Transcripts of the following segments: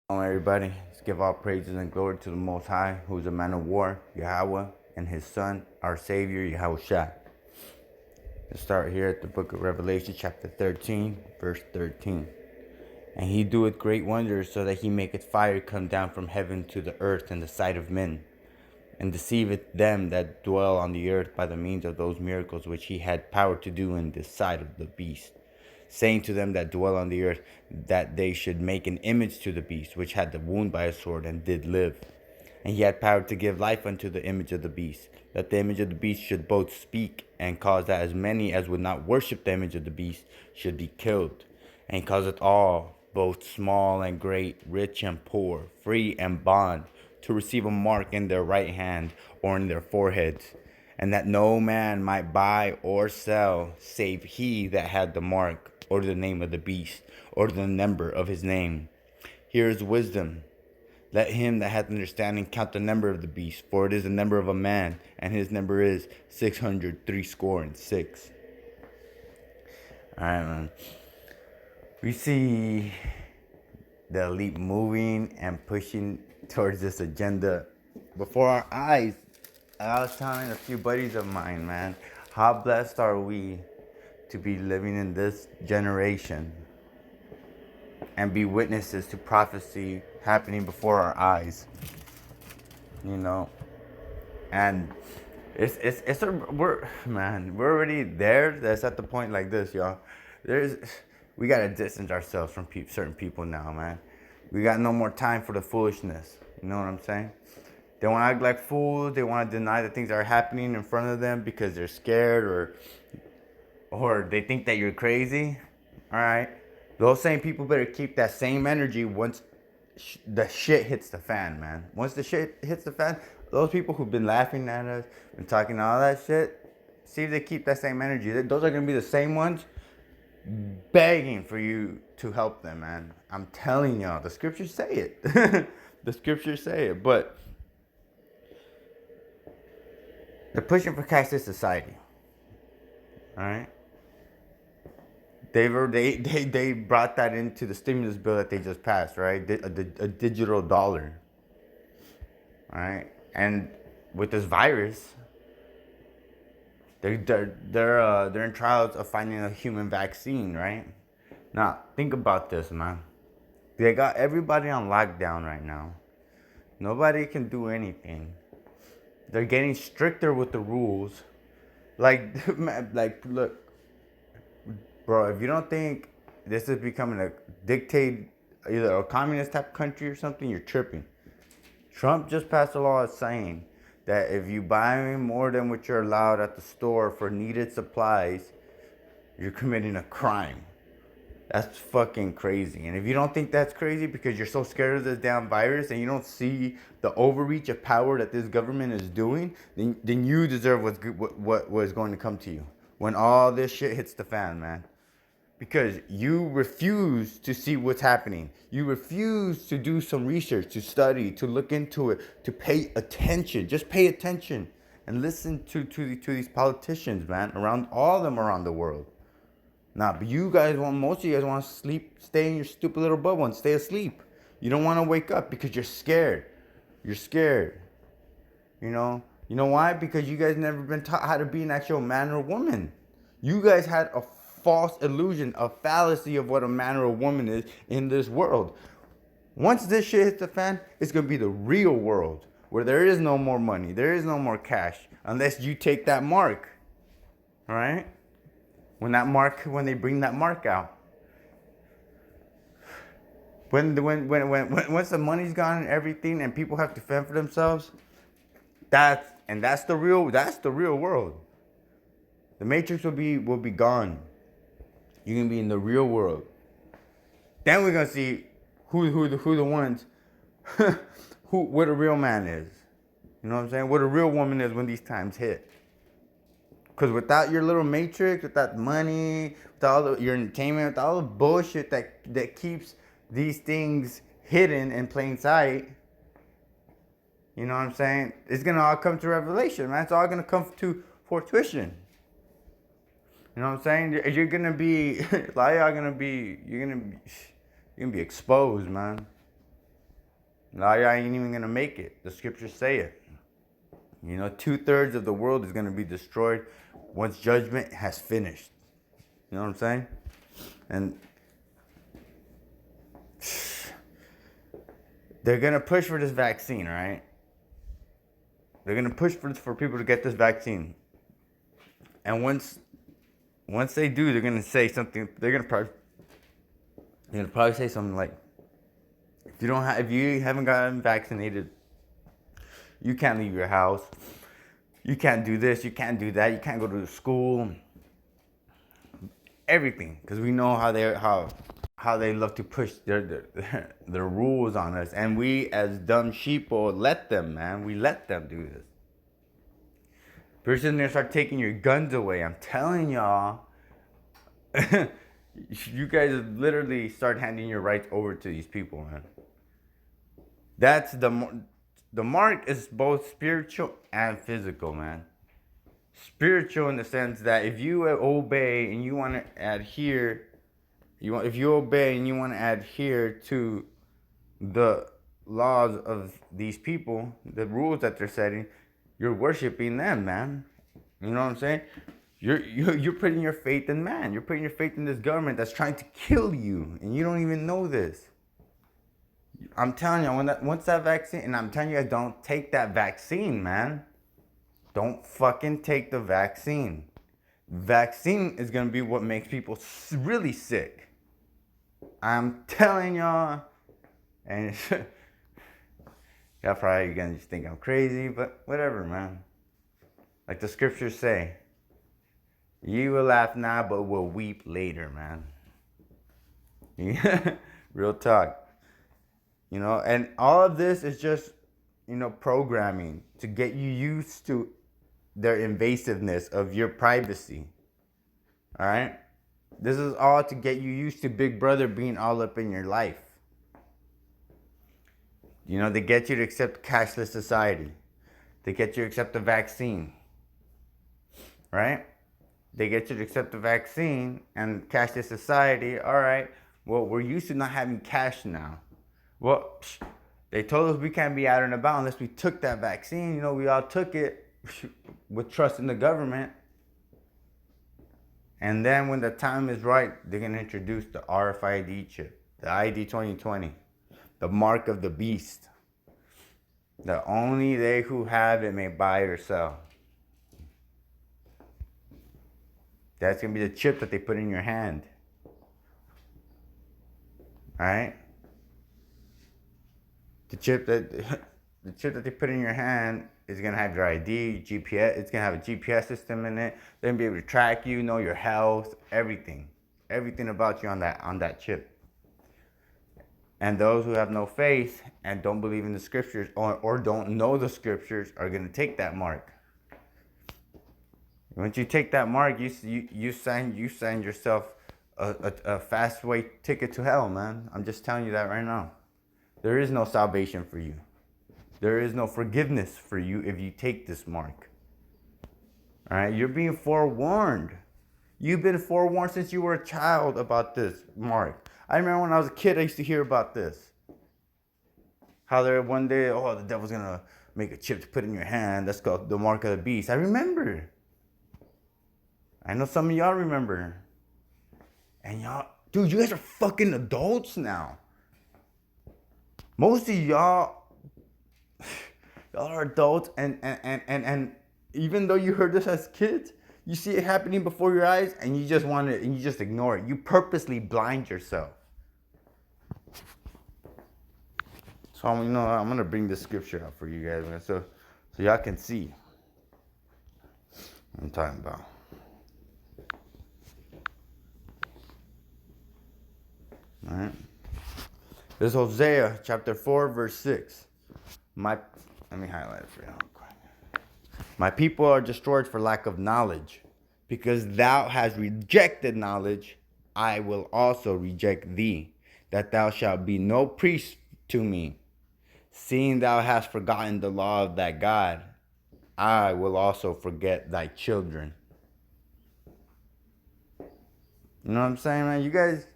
Hello, everybody. Let's give all praises and glory to the Most High, who is a man of war, Yahweh, and his Son, our Savior, Yahweh Shai. Let's start here at the book of Revelation, chapter 13, verse 13. And he doeth great wonders, so that he maketh fire come down from heaven to the earth in the sight of men, and deceiveth them that dwell on the earth by the means of those miracles which he had power to do in the sight of the beast, saying to them that dwell on the earth that they should make an image to the beast, which had the wound by a sword and did live. And he had power to give life unto the image of the beast, that the image of the beast should both speak, and cause that as many as would not worship the image of the beast should be killed. And he causeth all, both small and great, rich and poor, free and bond, to receive a mark in their right hand or in their foreheads, and that no man might buy or sell save he that had the mark, or the name of the beast, or the number of his name. Here is wisdom. Let him that hath understanding count the number of the beast, for it is the number of a man, and his number is 636. Alright, man. We see the elite moving and pushing towards this agenda before our eyes. I was telling a few buddies of mine, man, how blessed are we to be living in this generation and be witnesses to prophecy happening before our eyes, you know. And we're already there. That's at the point like this, y'all. We gotta distance ourselves from certain people now, man. We got no more time for the foolishness. You know what I'm saying? They want to act like fools. They want to deny the things that are happening in front of them because they're scared, or they think that you're crazy. All right, those same people better keep that same energy once the shit hits the fan, man. Once the shit hits the fan, those people who've been laughing at us and talking all that shit, see if they keep that same energy. Those are gonna be the same ones begging for you to help them, man. I'm telling y'all, the scriptures say it. The scriptures say it, but they're pushing for cashless society. All right. They brought that into the stimulus bill that they just passed, right? A digital dollar. All right. And with this virus, they're in trials of finding a human vaccine, right? Now think about this, man. They got everybody on lockdown right now. Nobody can do anything. They're getting stricter with the rules. Look, bro, if you don't think this is becoming a dictate, either a communist type country or something, you're tripping. Trump just passed a law saying that if you buy more than what you're allowed at the store for needed supplies, you're committing a crime. That's fucking crazy. And if you don't think that's crazy because you're so scared of this damn virus and you don't see the overreach of power that this government is doing, then you deserve what is going to come to you when all this shit hits the fan, man. Because you refuse to see what's happening. You refuse to do some research, to study, to look into it, to pay attention. Just pay attention and listen to these politicians, man, around all of them around the world. Nah, but most of you guys want to sleep, stay in your stupid little bubble and stay asleep. You don't want to wake up because you're scared. You're scared. You know why? Because you guys never been taught how to be an actual man or woman. You guys had a false illusion, a fallacy of what a man or a woman is in this world. Once this shit hits the fan, it's going to be the real world where there is no more money. There is no more cash unless you take that mark. All right? When they bring that mark out. Once the money's gone and everything and people have to fend for themselves, that's the real world. The Matrix will be gone. You're gonna be in the real world. Then we're gonna see who the ones what a real man is. You know what I'm saying? What a real woman is when these times hit. Because without your little matrix, without money, without all your entertainment, without all the bullshit that keeps these things hidden in plain sight, you know what I'm saying? It's going to all come to revelation, man. It's all going to come to fruition. You know what I'm saying? You're going to be, a lot of y'all going to be, you're going to be exposed, man. A lot of y'all ain't even gonna make it. The scriptures say it. 2/3 of the world is gonna be destroyed once judgment has finished. You know what I'm saying? And they're gonna push for this vaccine, right? They're gonna push for people to get this vaccine. And once they do, they're gonna say something. They're gonna probably say something like, if you haven't gotten vaccinated, you can't leave your house. You can't do this. You can't do that. You can't go to school. Everything, because we know how they love to push their rules on us, and we as dumb sheeple let them, man. We let them do this. Pretty soon they're gonna start taking your guns away. I'm telling y'all. You guys literally start handing your rights over to these people, man. That's the mark is both spiritual and physical, man. Spiritual in the sense that if you obey and you want to adhere, if you obey and you want to adhere to the laws of these people, the rules that they're setting, you're worshiping them, man. You know what I'm saying? You're putting your faith in man. You're putting your faith in this government that's trying to kill you, and you don't even know this. I'm telling you, once that vaccine, and I'm telling you guys, don't take that vaccine, man. Don't fucking take the vaccine. Vaccine is gonna be what makes people really sick. I'm telling y'all, and y'all probably gonna just think I'm crazy, but whatever, man. Like the scriptures say, you will laugh now, but will weep later, man. Real talk. And all of this is just, programming to get you used to their invasiveness of your privacy. All right? This is all to get you used to Big Brother being all up in your life. They get you to accept cashless society. They get you to accept the vaccine. Right? They get you to accept the vaccine and cashless society. All right. Well, we're used to not having cash now. Well, they told us we can't be out and about unless we took that vaccine. We all took it with trust in the government. And then when the time is right, they're going to introduce the RFID chip, the ID 2020, the mark of the beast. That only they who have it may buy or sell. That's going to be the chip that they put in your hand. Alright? The chip that they put in your hand is going to have your ID, GPS. It's going to have a GPS system in it. They're going to be able to track you, know your health, everything. Everything about you on that chip. And those who have no faith and don't believe in the scriptures or don't know the scriptures are going to take that mark. Once you take that mark, you sign yourself a fast way ticket to hell, man. I'm just telling you that right now. There is no salvation for you. There is no forgiveness for you if you take this mark. All right, you're being forewarned. You've been forewarned since you were a child about this mark. I remember when I was a kid, I used to hear about this. How there one day, the devil's gonna make a chip to put in your hand. That's called the mark of the beast. I remember. I know some of y'all remember. And y'all, dude, you guys are fucking adults now. Most of y'all are adults, and even though you heard this as kids, you see it happening before your eyes, and you just ignore it. You purposely blind yourself. So I'm gonna bring this scripture out for you guys, man, so y'all can see what I'm talking about. All right. This is Hosea chapter 4, verse 6. Let me highlight it for you. My people are destroyed for lack of knowledge. Because thou hast rejected knowledge, I will also reject thee, that thou shalt be no priest to me. Seeing thou hast forgotten the law of thy God, I will also forget thy children. You know what I'm saying, man? You guys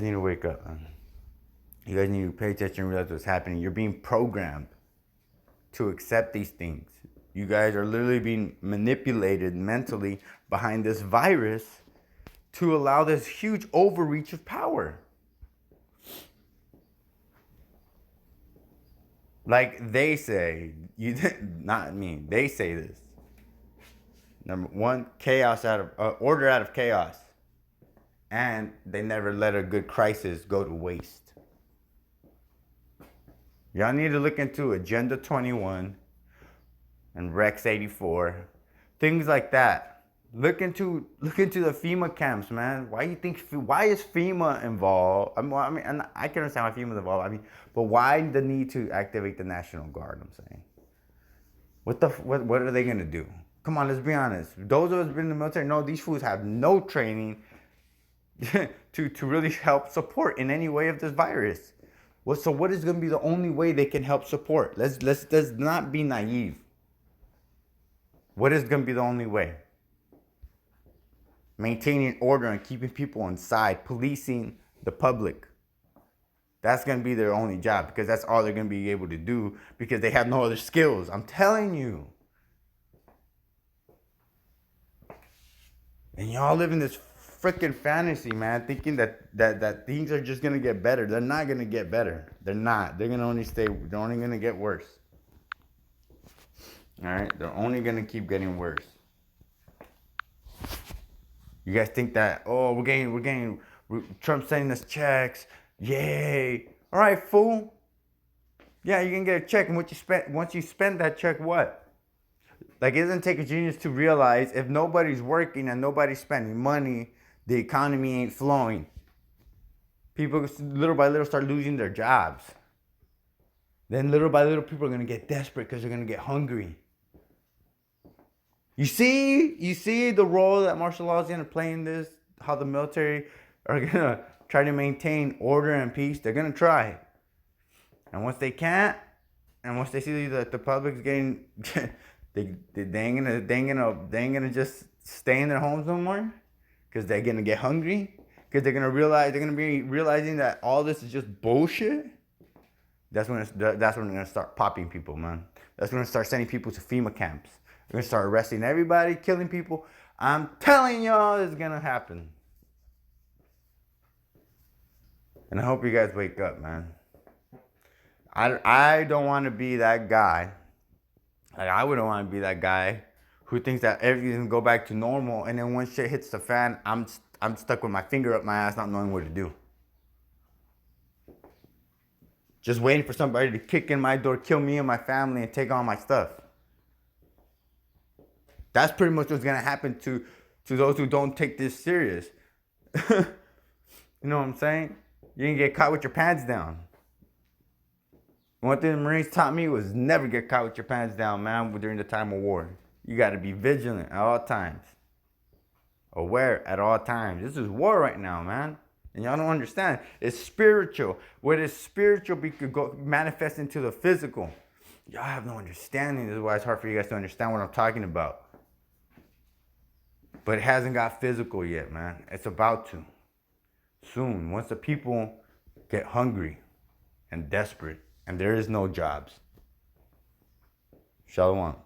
need to wake up, man. You guys need to pay attention and realize what's happening. You're being programmed to accept these things. You guys are literally being manipulated mentally behind this virus to allow this huge overreach of power. Like they say, not me, they say this. Number one, order out of chaos. And they never let a good crisis go to waste. Y'all need to look into Agenda 21 and Rex 84. Things like that. Look into the FEMA camps, man. Why is FEMA involved? I mean, and I can understand why FEMA's involved. But why the need to activate the National Guard? I'm saying, what are they gonna do? Come on, let's be honest. Those of us been in the military know these fools have no training to really help support in any way of this virus. So what is gonna be the only way they can help support? Let's not be naive. What is gonna be the only way? Maintaining order and keeping people inside, policing the public. That's going to be their only job because that's all they're going to be able to do because they have no other skills. I'm telling you. And y'all live in this freaking fantasy, man, thinking that things are just going to get better. They're not going to get better. They're not. They're only going to get worse. All right? They're only going to keep getting worse. You guys think that, oh, Trump's sending us checks. Yay. All right, fool. Yeah, you can get a check. And once you spend that check, what? Like, it doesn't take a genius to realize if nobody's working and nobody's spending money, the economy ain't flowing. People, little by little, start losing their jobs. Then, little by little, people are going to get desperate because they're going to get hungry. You see the role that martial law is going to play in this? How the military are going to try to maintain order and peace? They're going to try. And once they can't, and once they see that the public's getting, they ain't gonna just stay in their homes no more, because they're gonna get hungry, because they're gonna be realizing that all this is just bullshit. That's when they're gonna start popping people, man. That's when they're gonna start sending people to FEMA camps. They're gonna start arresting everybody, killing people. I'm telling y'all, it's gonna happen. And I hope you guys wake up, man. I don't want to be that guy. Like, I wouldn't want to be that guy who thinks that everything's gonna go back to normal, and then when shit hits the fan, I'm stuck with my finger up my ass, not knowing what to do. Just waiting for somebody to kick in my door, kill me and my family, and take all my stuff. That's pretty much what's gonna happen to those who don't take this serious. You know what I'm saying? You're gonna get caught with your pants down. One thing the Marines taught me was never get caught with your pants down, man, during the time of war. You got to be vigilant at all times. Aware at all times. This is war right now, man. And y'all don't understand. It's spiritual. What is spiritual could go manifest into the physical. Y'all have no understanding. This is why it's hard for you guys to understand what I'm talking about. But it hasn't got physical yet, man. It's about to. Soon. Once the people get hungry and desperate. And there is no jobs. Shalom.